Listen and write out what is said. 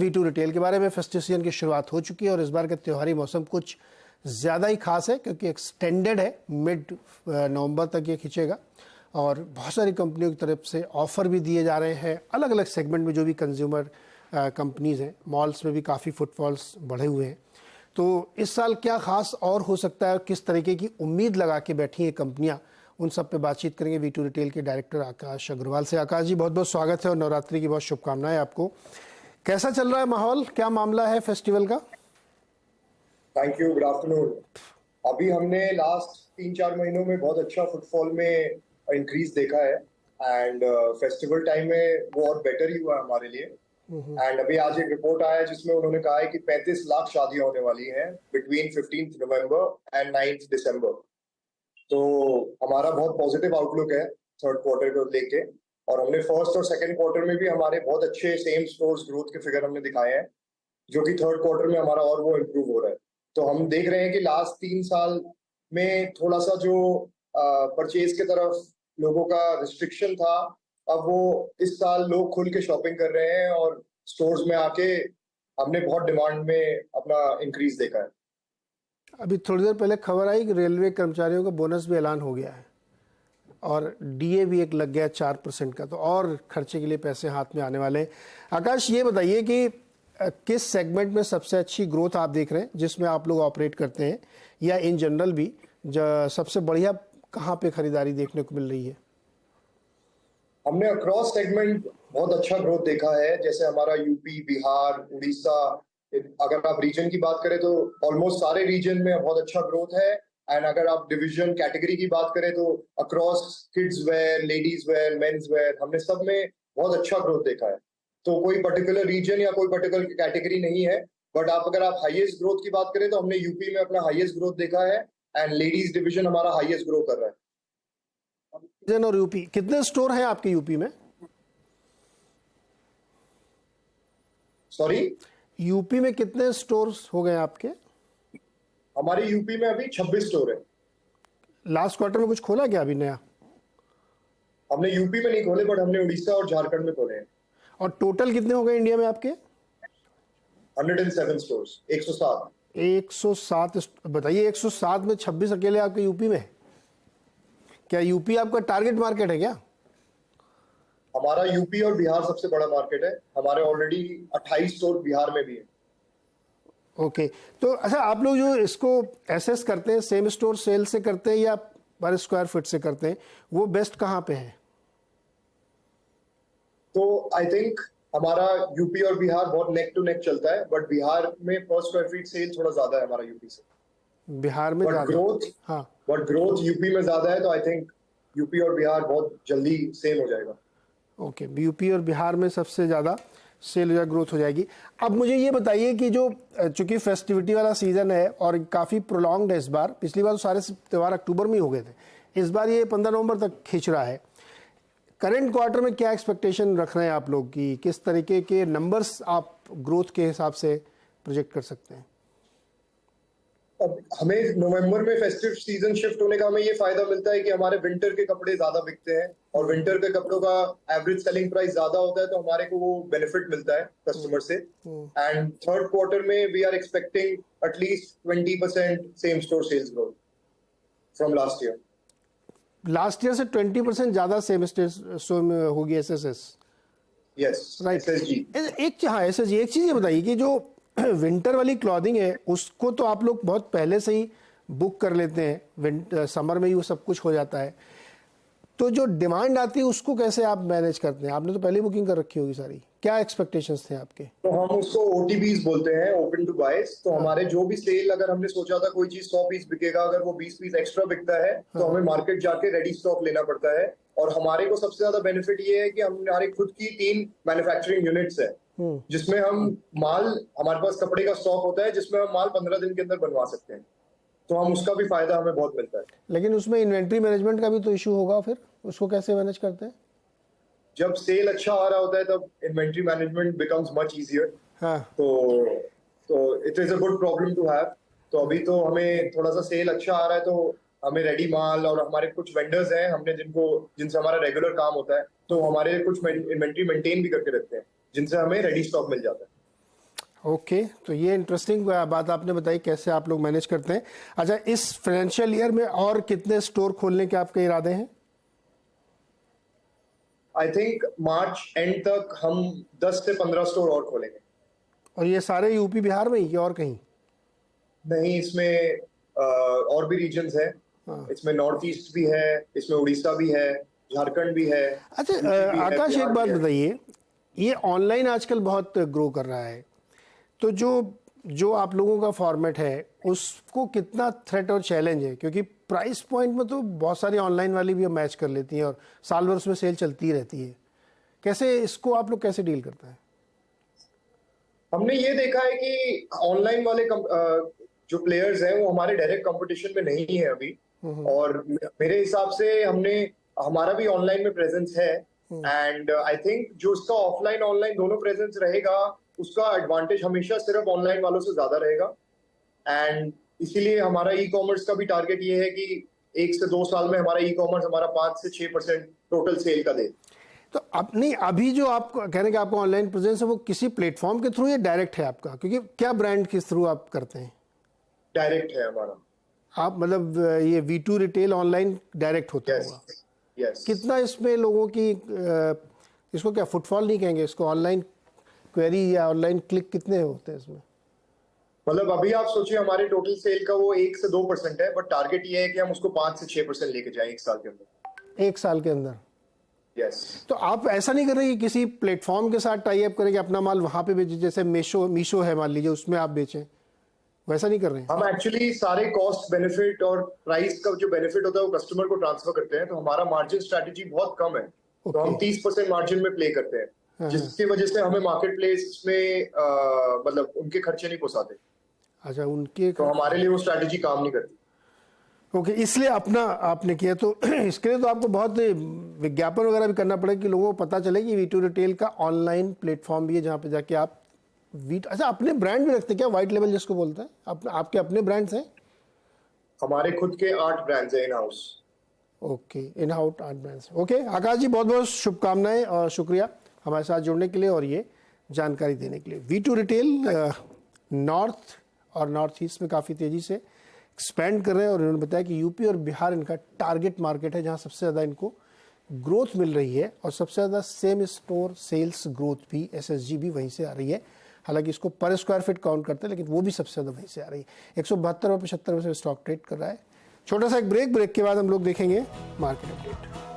V2 retail के बारे में। फेस्टिव सीजन की शुरुआत हो चुकी है और इस बार का त्योहारी मौसम कुछ ज़्यादा ही खास है क्योंकि एक्सटेंडेड है, मिड नवंबर तक ये खींचेगा और बहुत सारी कंपनियों की तरफ से ऑफ़र भी दिए जा रहे हैं अलग अलग सेगमेंट में। जो भी कंज्यूमर कंपनीज़ हैं, मॉल्स में भी काफ़ी फुटफॉल्स बढ़े हुए हैं। तो इस साल क्या खास और हो सकता है, किस तरीके की उम्मीद लगा के बैठी हैं कंपनियां, उन सब पे बातचीत करेंगे V2 रिटेल के डायरेक्टर आकाश अग्रवाल से। आकाश जी, बहुत बहुत स्वागत है और नवरात्रि की बहुत शुभकामनाएं आपको। कैसा चल रहा है माहौल, क्या मामला है फेस्टिवल का? Thank you, good afternoon. अभी हमने लास्ट 3-4 महीनों में बहुत अच्छा फुटफॉल में इंक्रीज देखा है एंड फेस्टिवल टाइम में वो और बेटर ही हुआ हमारे लिए। एंड अभी आज एक रिपोर्ट आया है जिसमें उन्होंने कहा है कि 35 लाख शादियां होने वाली हैं बिटवीन 15 नवंबर एंड 9 दिसंबर। तो हमारा बहुत पॉजिटिव आउटलुक है थर्ड क्वार्टर को लेके, और हमने फर्स्ट और सेकंड क्वार्टर में भी हमारे बहुत अच्छे सेम स्टोर्स ग्रोथ के फिगर हमने दिखाए हैं, जो कि थर्ड क्वार्टर में हमारा और वो इम्प्रूव हो रहा है। तो हम देख रहे हैं कि लास्ट 3 साल में थोड़ा सा जो परचेज की तरफ लोगों का रिस्ट्रिक्शन था, अब वो इस साल लोग खुल के शॉपिंग कर रहे हैं और स्टोर्स में आके हमने बहुत डिमांड में अपना इंक्रीज देखा है। अभी थोड़ी देर पहले खबर आई कि रेलवे कर्मचारियों का बोनस भी ऐलान हो गया है और DA भी एक लग गया 4% का, तो और खर्चे के लिए पैसे हाथ में आने वाले हैं। आकाश, ये बताइए कि किस सेगमेंट में सबसे अच्छी ग्रोथ आप देख रहे हैं जिसमें आप लोग ऑपरेट करते हैं, या इन जनरल भी सबसे बढ़िया कहाँ पे खरीदारी देखने को मिल रही है? हमने अक्रॉस सेगमेंट बहुत अच्छा ग्रोथ देखा है, जैसे हमारा यूपी, बिहार, उड़ीसा, अगर आप रीजन की बात करें तो ऑलमोस्ट सारे रीजन में बहुत अच्छा ग्रोथ है। एंड अगर आप डिवीजन कैटेगरी की बात करें तो across kids where, ladies wear, men's wear, हमने सब में बहुत अच्छा ग्रोथ देखा है। तो कोई पर्टिकुलर रीजन या कोई पर्टिकुलर कैटेगरी नहीं है, बट अगर आप हाईएस्ट ग्रोथ की बात करें तो हमने यूपी में अपना हाईएस्ट ग्रोथ देखा है एंड लेडीज डिवीजन हमारा हाईएस्ट ग्रो कर रहा है। और यूपी, कितने स्टोर हैं आपके यूपी में? सॉरी, यूपी में कितने स्टोर्स हो गए आपके? हमारे यूपी में अभी 26 स्टोर है। लास्ट क्वार्टर में कुछ खोला क्या अभी नया? हमने यूपी में नहीं खोले, बट हमने उड़ीसा और झारखंड में खोले हैं। और टोटल कितने हो गए इंडिया में आपके? 107 स्टोर्स, 107। 107। बताइए, 107 में 26 अकेले आपके यूपी में? क्या यूपी आपका टारगेट मार्केट है क्या? हमारा यूपी और बिहार सबसे बड़ा मार्केट है। हमारे ऑलरेडी 28 स्टोर बिहार में भी है। ओके, तो अच्छा, आप लोग जो इसको एसेस करते हैं, सेम स्टोर सेल से करते हैं या पर स्क्वायर फीट से करते हैं, वो बेस्ट कहाँ पे है? तो आई थिंक हमारा यूपी और बिहार बहुत नेक टू नेक चलता है, बट बिहार में पर स्क्वायर फीट सेल थोड़ा ज्यादा है हमारा यूपी से। बिहार में बट ग्रोथ, हाँ, बट ग्रोथ यूपी में ज्यादा है, तो आई थिंक यूपी और बिहार बहुत जल्दी सेम हो जाएगा। ओके, यूपी और बिहार में सबसे ज़्यादा सेल या ग्रोथ हो जाएगी। अब मुझे ये बताइए कि जो चूंकि फेस्टिविटी वाला सीज़न है और काफ़ी प्रोलॉन्ग्ड है इस बार, पिछली बार तो सारे त्यौहार अक्टूबर में ही हो गए थे, इस बार ये 15 नवंबर तक खींच रहा है। करंट क्वार्टर में क्या एक्सपेक्टेशन रख रहे हैं आप लोग की, किस तरीके के नंबर्स आप ग्रोथ के हिसाब से प्रोजेक्ट कर सकते हैं? अब हमें नवंबर में फेस्टिव सीजन शिफ्ट होने का हमें ये फायदा मिलता है कि हमारे विंटर के कपड़े ज्यादा बिकते हैं और विंटर के कपड़ों का एवरेज सेलिंग प्राइस ज्यादा होता है, तो हमारे को वो बेनिफिट मिलता है कस्टमर से। एंड थर्ड क्वार्टर में we are expecting at least 20% same store sales growth from last year. Last year से 20% ज्यादा सेम स्टोर होगी SSS? Yes, right. SSG। हाँ, SSG। एक चीज़ ये बताइए कि जो विंटर वाली क्लॉथिंग है उसको तो आप लोग बहुत पहले से ही बुक कर लेते हैं, विंटर समर में ही वो सब कुछ हो जाता है, तो जो डिमांड आती है उसको कैसे आप मैनेज करते हैं? आपने तो पहले बुकिंग कर रखी होगी सारी, क्या एक्सपेक्टेशंस थे आपके? तो हम उसको OTBs बोलते हैं, ओपन टू बाइज। तो हमारे जो भी सेल, अगर हमने सोचा था कोई चीज 100 पीस बिकेगा, अगर वो 20 पीस एक्स्ट्रा बिकता है तो हमें मार्केट जाके रेडी स्टॉक लेना पड़ता है। और हमारे को सबसे ज्यादा बेनिफिट ये है कि हमारे खुद की 3 मैन्युफैक्चरिंग यूनिट्स है, जिसमें हम माल, हमारे पास कपड़े का स्टॉक होता है जिसमें हम माल 15 दिन के अंदर बनवा सकते हैं, तो हम उसका भी फायदा हमें बहुत मिलता है। लेकिन उसमें इन्वेंट्री मैनेजमेंट का भी तो इशू होगा, फिर उसको कैसे मैनेज करते हैं? जब सेल अच्छा आ रहा होता है तब inventory management becomes much easier. हाँ, तो it is a good problem to have. तो अभी तो हमें थोड़ा सा सेल अच्छा आ रहा है, तो हमें रेडी माल, और हमारे कुछ वेंडर्स हैं हमने जिनसे हमारा रेगुलर काम होता है, तो हमारे कुछ इन्वेंट्री मेंटेन भी करके रखते हैं जिनसे हमें रेडी स्टॉक मिल जाता है। ओके, तो ये इंटरेस्टिंग बात आपने बताई कैसे आप लोग मैनेज करते हैं। अच्छा, इस फाइनेंशियल ईयर में और कितने स्टोर खोलने के आपके इरादे हैं? आई थिंक मार्च एंड तक हम 10 से 15 स्टोर और खोलेंगे। और ये सारे यूपी बिहार में ही कि और कहीं? नहीं, इसमें और भी रीजन्स हैं। इसमें नॉर्थ ईस्ट भी है, इसमें उड़ीसा भी है, झारखंड भी है। अच्छा यूपी भी है, आकाश, एक बिहार बात भी है। बताइए, ये ऑनलाइन आजकल बहुत ग्रो कर रहा है, तो जो जो आप लोगों का फॉर्मेट है उसको कितना थ्रेट और चैलेंज है? क्योंकि प्राइस पॉइंट में तो बहुत सारी ऑनलाइन वाली भी मैच कर लेती हैं और साल भर उसमें सेल चलती ही रहती है। कैसे इसको आप लोग कैसे डील करते हैं? हमने ये देखा है कि ऑनलाइन वाले जो प्लेयर्स हैं वो हमारे डायरेक्ट कंपटीशन में नहीं है अभी। और मेरे हिसाब से हमारा भी ऑनलाइन में प्रेजेंस है। एंड आई थिंक जो उसका ऑफलाइन ऑनलाइन दोनों प्रेजेंस रहेगा, उसका एडवांटेज हमेशा सिर्फ ऑनलाइन वालों से ज्यादा रहेगा। एंड इसीलिए हमारा ई कॉमर्स का भी टारगेट ये है कि 1 से 2 साल में हमारा ई कॉमर्स हमारा 5 से 6% टोटल सेल का दे। तो अब नहीं, अभी जो आप कह रहे हैं कि आपका ऑनलाइन प्रेजेंस है वो किसी प्लेटफॉर्म के थ्रू या डायरेक्ट है आपका? क्योंकि क्या ब्रांड के थ्रू आप करते हैं? डायरेक्ट है हमारा। आप मतलब ये V2 रिटेल ऑनलाइन डायरेक्ट होता यस, होगा। यस। कितना इसमें लोगों की इसको क्या फुटफॉल नहीं कहेंगे, इसको ऑनलाइन क्वेरी या ऑनलाइन क्लिक कितने होते हैं इसमें? मतलब अभी आप सोचिए हमारे टोटल सेल का वो 1 से 2% है, बट टारगेट ये है कि हम उसको 5 से 6% लेके जाएं 1 साल के अंदर। 1 साल के अंदर? यस। तो आप ऐसा नहीं कर रहे कि किसी प्लेटफॉर्म के साथ टाई अप करें कि अपना माल वहां पे बेचें, जैसे मीशो है मान लीजिए, उसमें आप बेचें, वैसा नहीं कर रहे हैं? हम एक्चुअली सारे कॉस्ट बेनिफिट और प्राइस का जो बेनिफिट होता है वो कस्टमर को ट्रांसफर करते हैं, तो हमारा मार्जिन स्ट्रेटेजी बहुत कम है। तो हम 30% मार्जिन में प्ले करते हैं, जिसकी वजह से हमें मार्केट प्लेस में मतलब उनके खर्चे नहीं पोसाते। अच्छा, उनके तो हमारे लिए वो स्ट्रेटेजी काम नहीं करती। ओके, इसलिए अपना आपने किया। तो इसके लिए तो आपको बहुत विज्ञापन वगैरह भी करना पड़ेगा कि लोगों को पता चले कि V2 रिटेल का ऑनलाइन प्लेटफॉर्म भी है जहाँ पे जाके आप अच्छा, अपने ब्रांड भी रखते हैं क्या, वाइट लेवल जिसको बोलते हैं? आपके अपने ब्रांड्स हैं? हमारे खुद के 8 ब्रांड्स हैं in house. Okay, in house 8 brands. Okay Akash ji, बहुत बहुत शुभकामनाएं और शुक्रिया हमारे साथ जुड़ने के लिए और ये जानकारी देने के लिए। V2 रिटेल नॉर्थ और नॉर्थ ईस्ट में काफ़ी तेज़ी से एक्सपेंड कर रहे हैं और उन्होंने बताया कि यूपी और बिहार इनका टारगेट मार्केट है जहां सबसे ज़्यादा इनको ग्रोथ मिल रही है और सबसे ज़्यादा सेम स्टोर सेल्स ग्रोथ भी, SSG भी वहीं से आ रही है। हालांकि इसको पर स्क्वायर फीट काउंट करते हैं, लेकिन वो भी सबसे ज़्यादा वहीं से आ रही है। 172 और 75 में से स्टॉक ट्रेड कर रहा है। छोटा सा एक ब्रेक के बाद हम लोग देखेंगे मार्केट अपडेट।